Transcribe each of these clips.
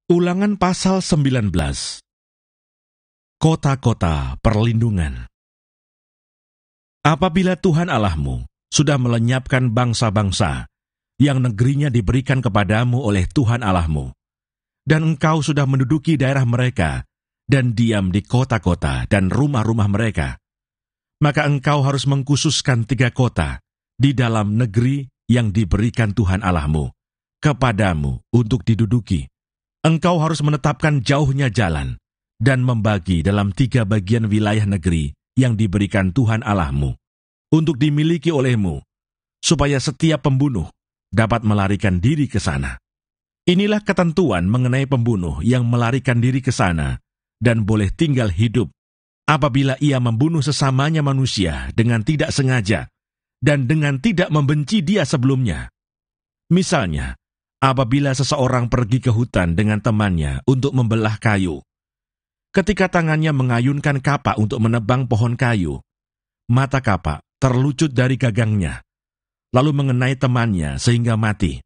Ulangan pasal 19. Kota-kota perlindungan. Apabila Tuhan Allahmu sudah melenyapkan bangsa-bangsa yang negerinya diberikan kepadamu oleh Tuhan Allahmu, dan engkau sudah menduduki daerah mereka dan diam di kota-kota dan rumah-rumah mereka, maka engkau harus mengkhususkan 3 kota di dalam negeri yang diberikan Tuhan Allahmu kepadamu untuk diduduki. Engkau harus menetapkan jauhnya jalan dan membagi dalam 3 bagian wilayah negeri yang diberikan Tuhan Allahmu untuk dimiliki olehmu, supaya setiap pembunuh dapat melarikan diri ke sana. Inilah ketentuan mengenai pembunuh yang melarikan diri ke sana dan boleh tinggal hidup apabila ia membunuh sesamanya manusia dengan tidak sengaja dan dengan tidak membenci dia sebelumnya. Misalnya, apabila seseorang pergi ke hutan dengan temannya untuk membelah kayu, ketika tangannya mengayunkan kapak untuk menebang pohon kayu, mata kapak terlucut dari gagangnya, lalu mengenai temannya sehingga mati.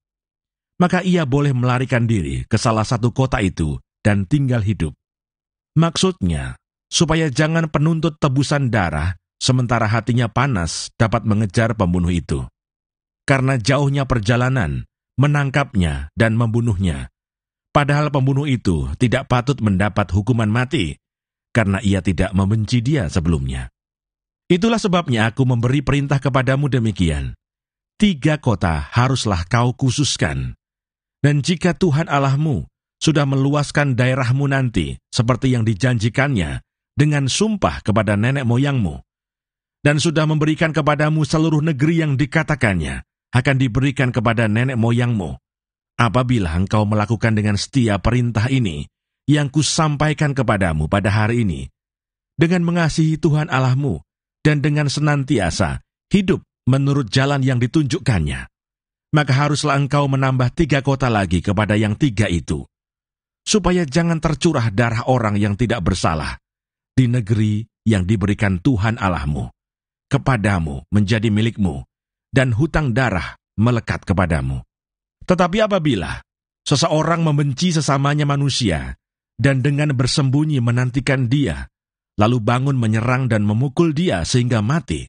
Maka ia boleh melarikan diri ke salah satu kota itu dan tinggal hidup. Maksudnya, supaya jangan penuntut tebusan darah sementara hatinya panas dapat mengejar pembunuh itu. Karena jauhnya perjalanan, menangkapnya dan membunuhnya. Padahal pembunuh itu tidak patut mendapat hukuman mati, karena ia tidak membenci dia sebelumnya. Itulah sebabnya aku memberi perintah kepadamu demikian. 3 kota haruslah kau khususkan. Dan jika Tuhan Allahmu sudah meluaskan daerahmu nanti, seperti yang dijanjikannya dengan sumpah kepada nenek moyangmu, dan sudah memberikan kepadamu seluruh negeri yang dikatakannya akan diberikan kepada nenek moyangmu, apabila engkau melakukan dengan setia perintah ini yang kusampaikan kepadamu pada hari ini, dengan mengasihi Tuhan Allahmu dan dengan senantiasa hidup menurut jalan yang ditunjukkannya, maka haruslah engkau menambah 3 kota lagi kepada yang 3 itu, supaya jangan tercurah darah orang yang tidak bersalah di negeri yang diberikan Tuhan Allahmu kepadamu menjadi milikmu, dan hutang darah melekat kepadamu. Tetapi apabila seseorang membenci sesamanya manusia, dan dengan bersembunyi menantikan dia, lalu bangun menyerang dan memukul dia sehingga mati,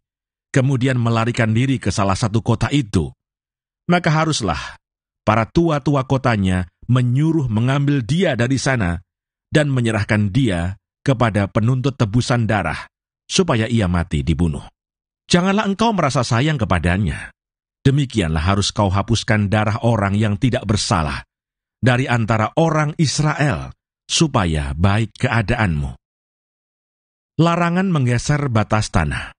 kemudian melarikan diri ke salah satu kota itu, maka haruslah para tua-tua kotanya menyuruh mengambil dia dari sana dan menyerahkan dia kepada penuntut tebusan darah, supaya ia mati dibunuh. Janganlah engkau merasa sayang kepadanya. Demikianlah harus kau hapuskan darah orang yang tidak bersalah dari antara orang Israel, supaya baik keadaanmu. Larangan menggeser batas tanah.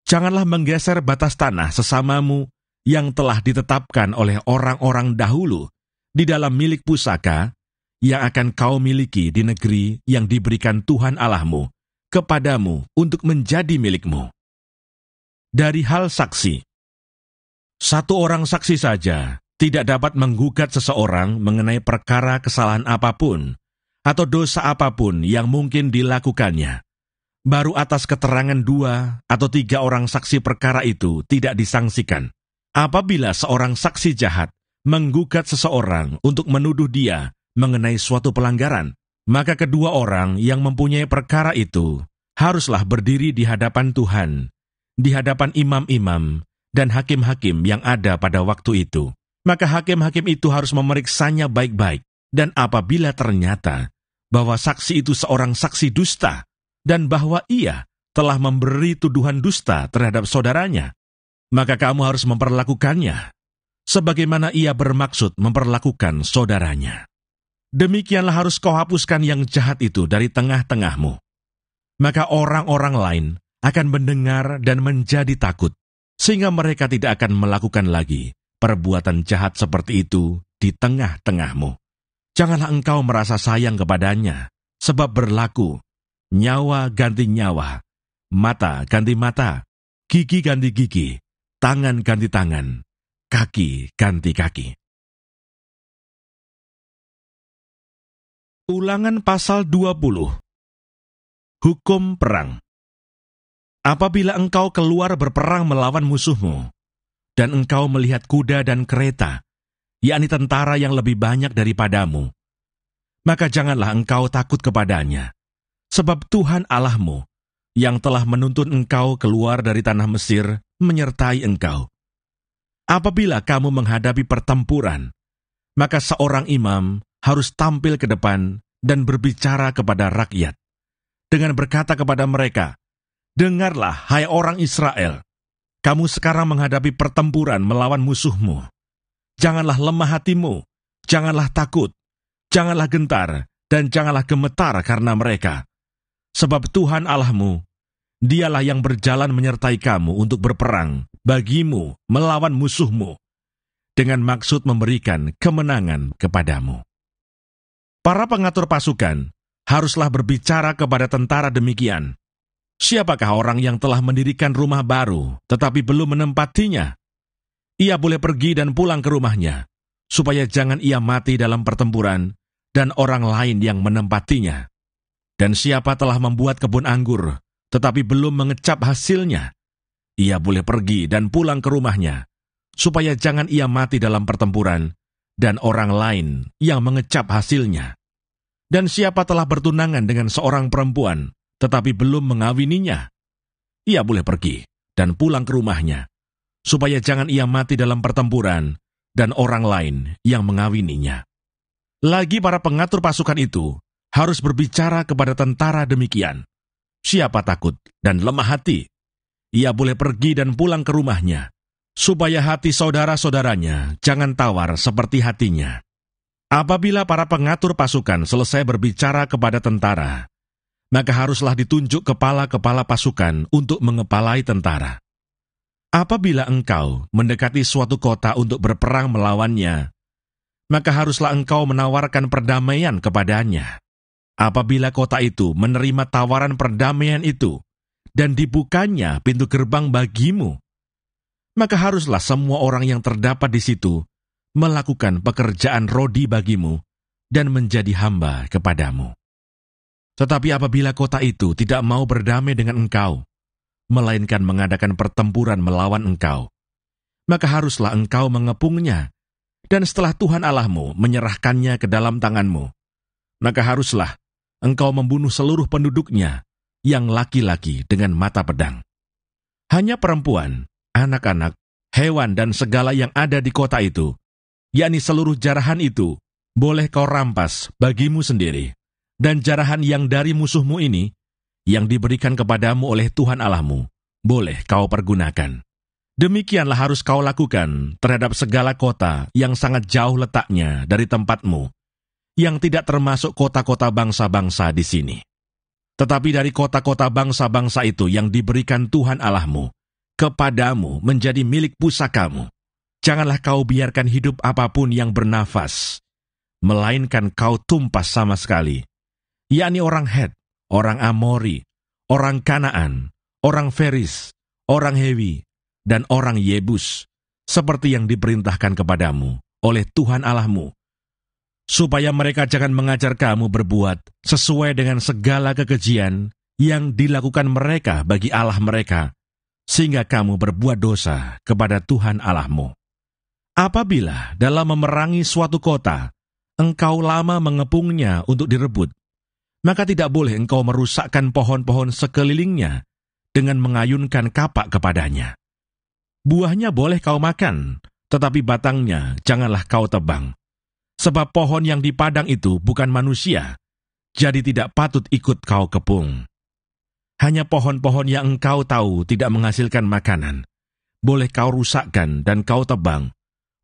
Janganlah menggeser batas tanah sesamamu yang telah ditetapkan oleh orang-orang dahulu di dalam milik pusaka yang akan kau miliki di negeri yang diberikan Tuhan Allahmu kepadamu untuk menjadi milikmu. Dari hal saksi, 1 orang saksi saja tidak dapat menggugat seseorang mengenai perkara kesalahan apapun atau dosa apapun yang mungkin dilakukannya. Baru atas keterangan 2 atau 3 orang saksi perkara itu tidak disangsikan. Apabila seorang saksi jahat menggugat seseorang untuk menuduh dia mengenai suatu pelanggaran, maka kedua orang yang mempunyai perkara itu haruslah berdiri di hadapan Tuhan, di hadapan imam-imam dan hakim-hakim yang ada pada waktu itu. Maka hakim-hakim itu harus memeriksanya baik-baik, dan apabila ternyata bahwa saksi itu seorang saksi dusta, dan bahwa ia telah memberi tuduhan dusta terhadap saudaranya, maka kamu harus memperlakukannya sebagaimana ia bermaksud memperlakukan saudaranya. Demikianlah harus kau hapuskan yang jahat itu dari tengah-tengahmu. Maka orang-orang lain akan mendengar dan menjadi takut, sehingga mereka tidak akan melakukan lagi perbuatan jahat seperti itu di tengah-tengahmu. Janganlah engkau merasa sayang kepadanya, sebab berlaku nyawa ganti nyawa, mata ganti mata, gigi ganti gigi, tangan ganti tangan, kaki ganti kaki. Ulangan pasal 20. Hukum perang. Apabila engkau keluar berperang melawan musuhmu, dan engkau melihat kuda dan kereta, yakni tentara yang lebih banyak daripadamu, maka janganlah engkau takut kepadanya. Sebab Tuhan Allahmu, yang telah menuntun engkau keluar dari tanah Mesir, menyertai engkau. Apabila kamu menghadapi pertempuran, maka seorang imam harus tampil ke depan dan berbicara kepada rakyat, dengan berkata kepada mereka, "Dengarlah, hai orang Israel, kamu sekarang menghadapi pertempuran melawan musuhmu. Janganlah lemah hatimu, janganlah takut, janganlah gentar, dan janganlah gemetar karena mereka. Sebab Tuhan Allahmu, Dialah yang berjalan menyertai kamu untuk berperang bagimu melawan musuhmu, dengan maksud memberikan kemenangan kepadamu." Para pengatur pasukan haruslah berbicara kepada tentara demikian, "Siapakah orang yang telah mendirikan rumah baru tetapi belum menempatinya? Ia boleh pergi dan pulang ke rumahnya, supaya jangan ia mati dalam pertempuran dan orang lain yang menempatinya. Dan siapa telah membuat kebun anggur tetapi belum mengecap hasilnya, ia boleh pergi dan pulang ke rumahnya, supaya jangan ia mati dalam pertempuran dan orang lain yang mengecap hasilnya. Dan siapa telah bertunangan dengan seorang perempuan tetapi belum mengawininya, ia boleh pergi dan pulang ke rumahnya, supaya jangan ia mati dalam pertempuran dan orang lain yang mengawininya." Lagi para pengatur pasukan itu harus berbicara kepada tentara demikian, "Siapa takut dan lemah hati, ia boleh pergi dan pulang ke rumahnya, supaya hati saudara-saudaranya jangan tawar seperti hatinya." Apabila para pengatur pasukan selesai berbicara kepada tentara, maka haruslah ditunjuk kepala-kepala pasukan untuk mengepalai tentara. Apabila engkau mendekati suatu kota untuk berperang melawannya, maka haruslah engkau menawarkan perdamaian kepadanya. Apabila kota itu menerima tawaran perdamaian itu, dan dibukanya pintu gerbang bagimu, maka haruslah semua orang yang terdapat di situ melakukan pekerjaan rodi bagimu dan menjadi hamba kepadamu. Tetapi apabila kota itu tidak mau berdamai dengan engkau, melainkan mengadakan pertempuran melawan engkau, maka haruslah engkau mengepungnya, dan setelah Tuhan Allahmu menyerahkannya ke dalam tanganmu, maka haruslah engkau membunuh seluruh penduduknya yang laki-laki dengan mata pedang. Hanya perempuan, anak-anak, hewan, dan segala yang ada di kota itu, yakni seluruh jarahan itu, boleh kau rampas bagimu sendiri, dan jarahan yang dari musuhmu ini, yang diberikan kepadamu oleh Tuhan Allahmu, boleh kau pergunakan. Demikianlah harus kau lakukan terhadap segala kota yang sangat jauh letaknya dari tempatmu, yang tidak termasuk kota-kota bangsa-bangsa di sini. Tetapi dari kota-kota bangsa-bangsa itu yang diberikan Tuhan Allahmu kepadamu menjadi milik pusakamu, janganlah kau biarkan hidup apapun yang bernafas, melainkan kau tumpas sama sekali, yakni orang Het, orang Amori, orang Kanaan, orang Feris, orang Hewi, dan orang Yebus, seperti yang diperintahkan kepadamu oleh Tuhan Allahmu, supaya mereka jangan mengajar kamu berbuat sesuai dengan segala kekejian yang dilakukan mereka bagi Allah mereka, sehingga kamu berbuat dosa kepada Tuhan Allahmu. Apabila dalam memerangi suatu kota, engkau lama mengepungnya untuk direbut, maka tidak boleh engkau merusakkan pohon-pohon sekelilingnya dengan mengayunkan kapak kepadanya. Buahnya boleh kau makan, tetapi batangnya janganlah kau tebang. Sebab pohon yang di padang itu bukan manusia, jadi tidak patut ikut kau kepung. Hanya pohon-pohon yang engkau tahu tidak menghasilkan makanan, boleh kau rusakkan dan kau tebang,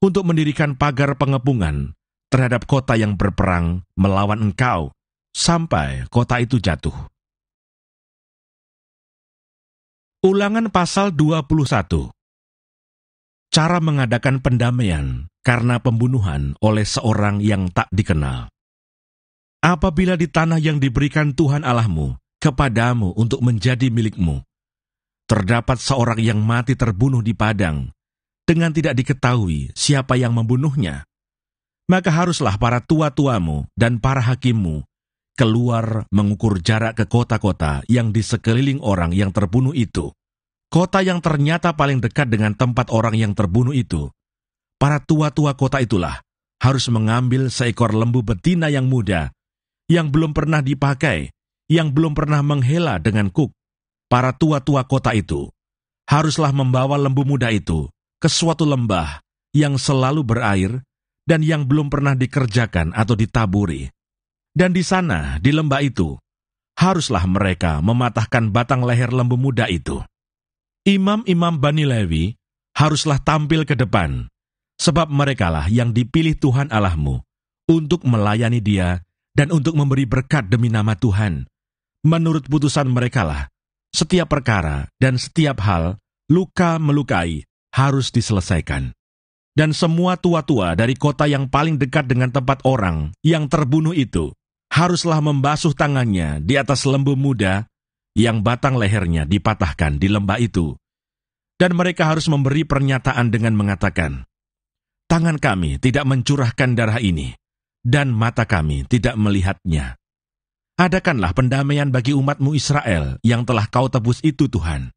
untuk mendirikan pagar pengepungan terhadap kota yang berperang melawan engkau, sampai kota itu jatuh. Ulangan pasal 21. Cara mengadakan pendamaian karena pembunuhan oleh seorang yang tak dikenal. Apabila di tanah yang diberikan Tuhan Allahmu kepadamu untuk menjadi milikmu, terdapat seorang yang mati terbunuh di padang, dengan tidak diketahui siapa yang membunuhnya, maka haruslah para tua-tuamu dan para hakimmu keluar mengukur jarak ke kota-kota yang di sekeliling orang yang terbunuh itu. Kota yang ternyata paling dekat dengan tempat orang yang terbunuh itu, para tua-tua kota itulah harus mengambil seekor lembu betina yang muda yang belum pernah dipakai, yang belum pernah menghela dengan kuk. Para tua-tua kota itu haruslah membawa lembu muda itu ke suatu lembah yang selalu berair dan yang belum pernah dikerjakan atau ditaburi. Dan di sana, di lembah itu, haruslah mereka mematahkan batang leher lembu muda itu. Imam-imam Bani Lewi haruslah tampil ke depan, sebab merekalah yang dipilih Tuhan Allahmu untuk melayani Dia dan untuk memberi berkat demi nama Tuhan. Menurut putusan merekalah, setiap perkara dan setiap hal, luka melukai, harus diselesaikan. Dan semua tua-tua dari kota yang paling dekat dengan tempat orang yang terbunuh itu, haruslah membasuh tangannya di atas lembu muda yang batang lehernya dipatahkan di lembah itu. Dan mereka harus memberi pernyataan dengan mengatakan, tangan kami tidak mencurahkan darah ini, dan mata kami tidak melihatnya. Adakanlah pendamaian bagi umatmu Israel yang telah kau tebus itu, Tuhan.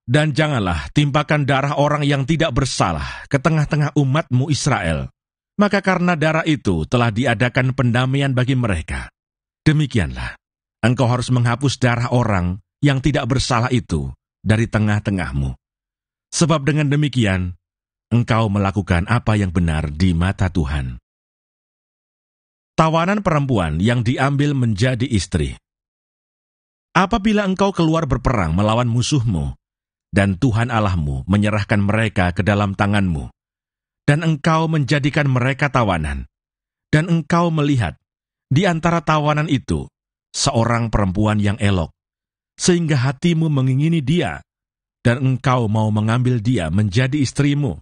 Dan janganlah timpakan darah orang yang tidak bersalah ke tengah-tengah umatmu Israel. Maka karena darah itu telah diadakan pendamaian bagi mereka. Demikianlah, engkau harus menghapus darah orang yang tidak bersalah itu dari tengah-tengahmu. Sebab dengan demikian, engkau melakukan apa yang benar di mata Tuhan. Tawanan perempuan yang diambil menjadi istri. Apabila engkau keluar berperang melawan musuhmu, dan Tuhan Allahmu menyerahkan mereka ke dalam tanganmu, dan engkau menjadikan mereka tawanan, dan engkau melihat di antara tawanan itu seorang perempuan yang elok, sehingga hatimu mengingini dia, dan engkau mau mengambil dia menjadi istrimu,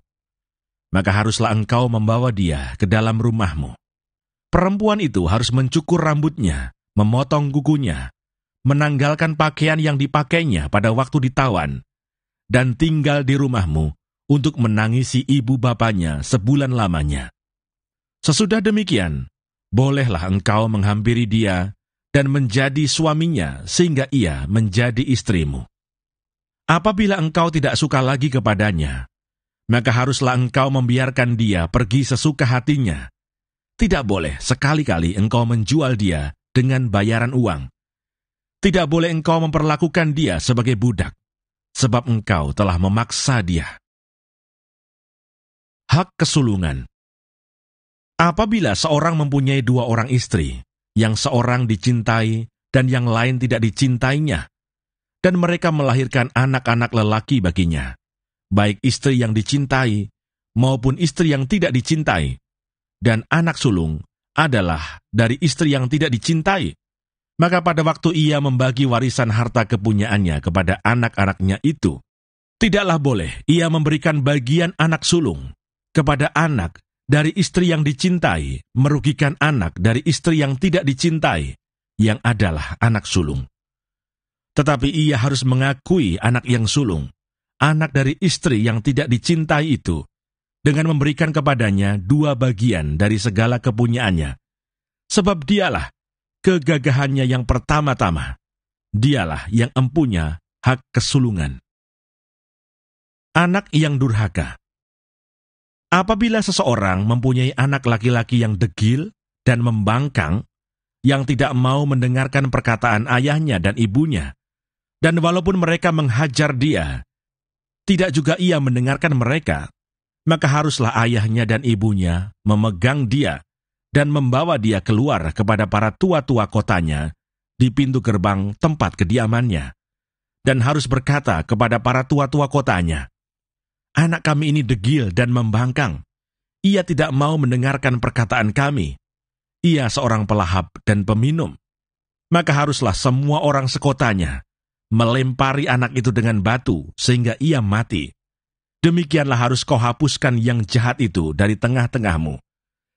maka haruslah engkau membawa dia ke dalam rumahmu. Perempuan itu harus mencukur rambutnya, memotong kukunya, menanggalkan pakaian yang dipakainya pada waktu ditawan, dan tinggal di rumahmu untuk menangisi ibu bapanya sebulan lamanya. Sesudah demikian, bolehlah engkau menghampiri dia dan menjadi suaminya sehingga ia menjadi istrimu. Apabila engkau tidak suka lagi kepadanya, maka haruslah engkau membiarkan dia pergi sesuka hatinya. Tidak boleh sekali-kali engkau menjual dia dengan bayaran uang. Tidak boleh engkau memperlakukan dia sebagai budak, sebab engkau telah memaksa dia. Hak kesulungan. Apabila seorang mempunyai 2 orang istri, yang seorang dicintai dan yang lain tidak dicintainya, dan mereka melahirkan anak-anak lelaki baginya, baik istri yang dicintai maupun istri yang tidak dicintai, dan anak sulung adalah dari istri yang tidak dicintai, maka pada waktu ia membagi warisan harta kepunyaannya kepada anak-anaknya itu, tidaklah boleh ia memberikan bagian anak sulung kepada anak dari istri yang dicintai, merugikan anak dari istri yang tidak dicintai, yang adalah anak sulung. Tetapi ia harus mengakui anak yang sulung, anak dari istri yang tidak dicintai itu, dengan memberikan kepadanya 2 bagian dari segala kepunyaannya, sebab dialah kegagahannya yang pertama-tama. Dialah yang empunya hak kesulungan. Anak yang durhaka. Apabila seseorang mempunyai anak laki-laki yang degil dan membangkang, yang tidak mau mendengarkan perkataan ayahnya dan ibunya, dan walaupun mereka menghajar dia, tidak juga ia mendengarkan mereka, maka haruslah ayahnya dan ibunya memegang dia dan membawa dia keluar kepada para tua-tua kotanya di pintu gerbang tempat kediamannya, dan harus berkata kepada para tua-tua kotanya, anak kami ini degil dan membangkang, ia tidak mau mendengarkan perkataan kami, ia seorang pelahap dan peminum. Maka haruslah semua orang sekotanya melempari anak itu dengan batu sehingga ia mati. Demikianlah harus kau hapuskan yang jahat itu dari tengah-tengahmu,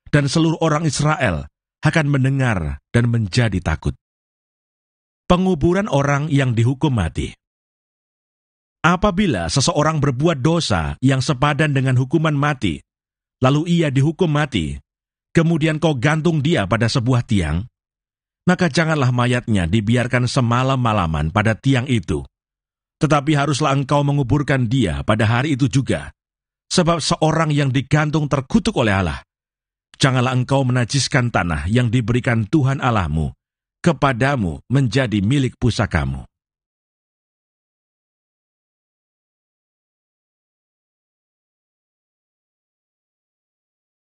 dan seluruh orang Israel akan mendengar dan menjadi takut. Penguburan orang yang dihukum mati. Apabila seseorang berbuat dosa yang sepadan dengan hukuman mati, lalu ia dihukum mati, kemudian kau gantung dia pada sebuah tiang, maka janganlah mayatnya dibiarkan semalam-malaman pada tiang itu, tetapi haruslah engkau menguburkan dia pada hari itu juga, sebab seorang yang digantung terkutuk oleh Allah. Janganlah engkau menajiskan tanah yang diberikan Tuhan Allahmu kepadamu menjadi milik pusakamu.